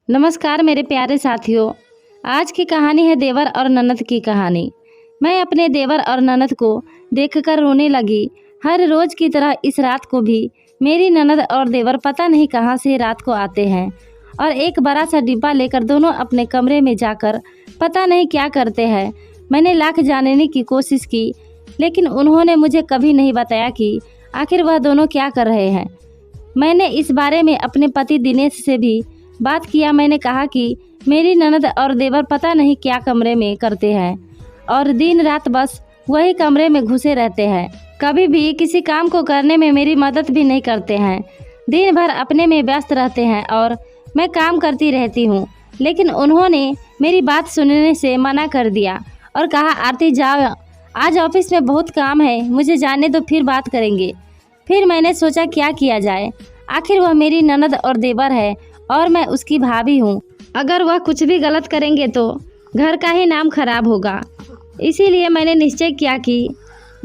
नमस्कार मेरे प्यारे साथियों। आज की कहानी है देवर और ननद की कहानी। मैं अपने देवर और ननद को देखकर रोने लगी। हर रोज़ की तरह इस रात को भी मेरी ननद और देवर पता नहीं कहां से रात को आते हैं और एक बड़ा सा डिब्बा लेकर दोनों अपने कमरे में जाकर पता नहीं क्या करते हैं। मैंने लाख जानने की कोशिश की, लेकिन उन्होंने मुझे कभी नहीं बताया कि आखिर वह दोनों क्या कर रहे हैं। मैंने इस बारे में अपने पति दिनेश से भी बात किया। मैंने कहा कि मेरी ननद और देवर पता नहीं क्या कमरे में करते हैं और दिन रात बस वही कमरे में घुसे रहते हैं। कभी भी किसी काम को करने में मेरी मदद भी नहीं करते हैं। दिन भर अपने में व्यस्त रहते हैं और मैं काम करती रहती हूँ। लेकिन उन्होंने मेरी बात सुनने से मना कर दिया और कहा, आरती जाओ, आज ऑफिस में बहुत काम है, मुझे जाने दो, फिर बात करेंगे। फिर मैंने सोचा क्या किया जाए। आखिर वह मेरी ननद और देवर है और मैं उसकी भाभी हूँ। अगर वह कुछ भी गलत करेंगे तो घर का ही नाम खराब होगा। इसीलिए मैंने निश्चय किया कि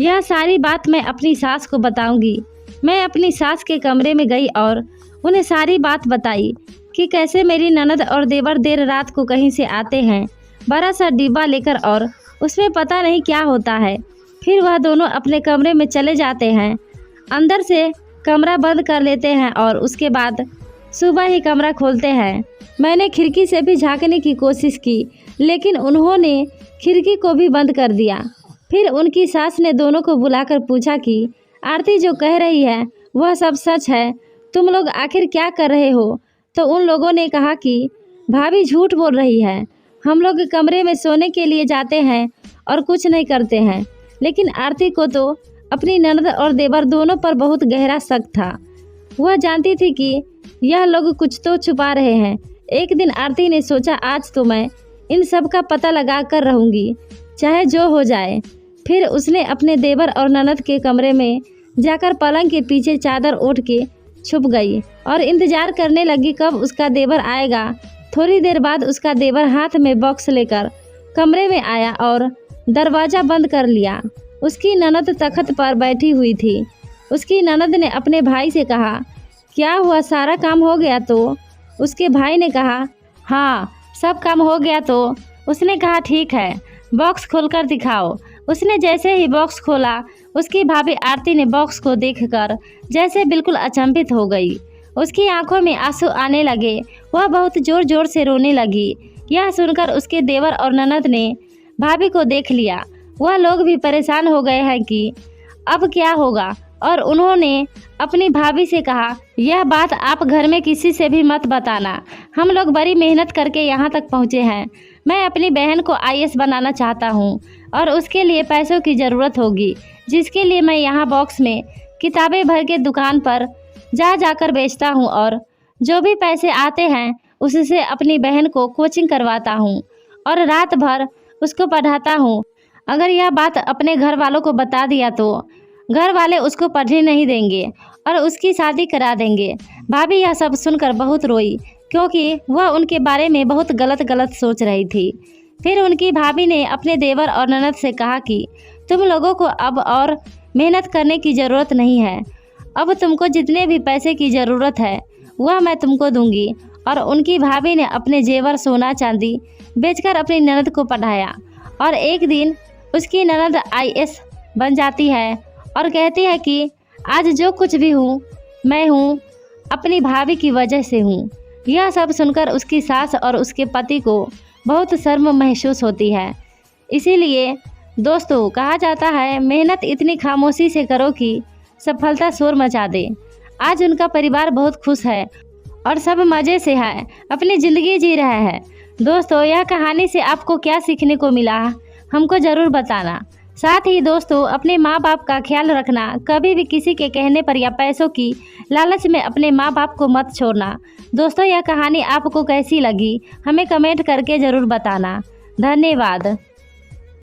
यह सारी बात मैं अपनी सास को बताऊंगी। मैं अपनी सास के कमरे में गई और उन्हें सारी बात बताई कि कैसे मेरी ननद और देवर देर रात को कहीं से आते हैं बड़ा सा डिब्बा लेकर और उसमें पता नहीं क्या होता है। फिर वह दोनों अपने कमरे में चले जाते हैं, अंदर से कमरा बंद कर लेते हैं और उसके बाद सुबह ही कमरा खोलते हैं। मैंने खिड़की से भी झांकने की कोशिश की, लेकिन उन्होंने खिड़की को भी बंद कर दिया। फिर उनकी सास ने दोनों को बुलाकर पूछा कि आरती जो कह रही है वह सब सच है, तुम लोग आखिर क्या कर रहे हो? तो उन लोगों ने कहा कि भाभी झूठ बोल रही है, हम लोग कमरे में सोने के लिए जाते हैं और कुछ नहीं करते हैं। लेकिन आरती को तो अपनी ननद और देवर दोनों पर बहुत गहरा शक था। वह जानती थी कि यह लोग कुछ तो छुपा रहे हैं। एक दिन आरती ने सोचा, आज तो मैं इन सब का पता लगा कर रहूँगी, चाहे जो हो जाए। फिर उसने अपने देवर और ननद के कमरे में जाकर पलंग के पीछे चादर ओढ़ के छुप गई और इंतजार करने लगी कब उसका देवर आएगा। थोड़ी देर बाद उसका देवर हाथ में बॉक्स लेकर कमरे में आया और दरवाज़ा बंद कर लिया। उसकी ननद तख्त पर बैठी हुई थी। उसकी ननद ने अपने भाई से कहा, क्या हुआ, सारा काम हो गया? तो उसके भाई ने कहा, हाँ सब काम हो गया। तो उसने कहा, ठीक है, बॉक्स खोलकर दिखाओ। उसने जैसे ही बॉक्स खोला, उसकी भाभी आरती ने बॉक्स को देखकर जैसे बिल्कुल अचंभित हो गई। उसकी आंखों में आंसू आने लगे। वह बहुत ज़ोर ज़ोर से रोने लगी। यह सुनकर उसके देवर और ननद ने भाभी को देख लिया। वह लोग भी परेशान हो गए हैं कि अब क्या होगा, और उन्होंने अपनी भाभी से कहा, यह बात आप घर में किसी से भी मत बताना। हम लोग बड़ी मेहनत करके यहाँ तक पहुँचे हैं। मैं अपनी बहन को आईएएस बनाना चाहता हूँ और उसके लिए पैसों की ज़रूरत होगी, जिसके लिए मैं यहाँ बॉक्स में किताबें भर के दुकान पर जाकर बेचता हूँ और जो भी पैसे आते हैं उससे अपनी बहन को कोचिंग करवाता हूँ और रात भर उसको पढ़ाता हूँ। अगर यह बात अपने घर वालों को बता दिया तो घर वाले उसको पढ़ने नहीं देंगे और उसकी शादी करा देंगे। भाभी यह सब सुनकर बहुत रोई, क्योंकि वह उनके बारे में बहुत गलत सोच रही थी। फिर उनकी भाभी ने अपने देवर और ननद से कहा कि तुम लोगों को अब और मेहनत करने की ज़रूरत नहीं है। अब तुमको जितने भी पैसे की ज़रूरत है वह मैं तुमको दूंगी। और उनकी भाभी ने अपने जेवर, सोना चांदी बेचकर अपनी ननद को पढ़ाया। और एक दिन उसकी ननद आईएएस बन जाती है और कहती है कि आज जो कुछ भी हूँ मैं हूँ अपनी भाभी की वजह से हूँ। यह सब सुनकर उसकी सास और उसके पति को बहुत शर्म महसूस होती है। इसीलिए दोस्तों, कहा जाता है मेहनत इतनी खामोशी से करो कि सफलता शोर मचा दे। आज उनका परिवार बहुत खुश है और सब मज़े से है, अपनी ज़िंदगी जी रहा है। दोस्तों, यह कहानी से आपको क्या सीखने को मिला हमको ज़रूर बताना। साथ ही दोस्तों, अपने माँ बाप का ख्याल रखना। कभी भी किसी के कहने पर या पैसों की लालच में अपने माँ बाप को मत छोड़ना। दोस्तों, यह कहानी आपको कैसी लगी हमें कमेंट करके ज़रूर बताना। धन्यवाद।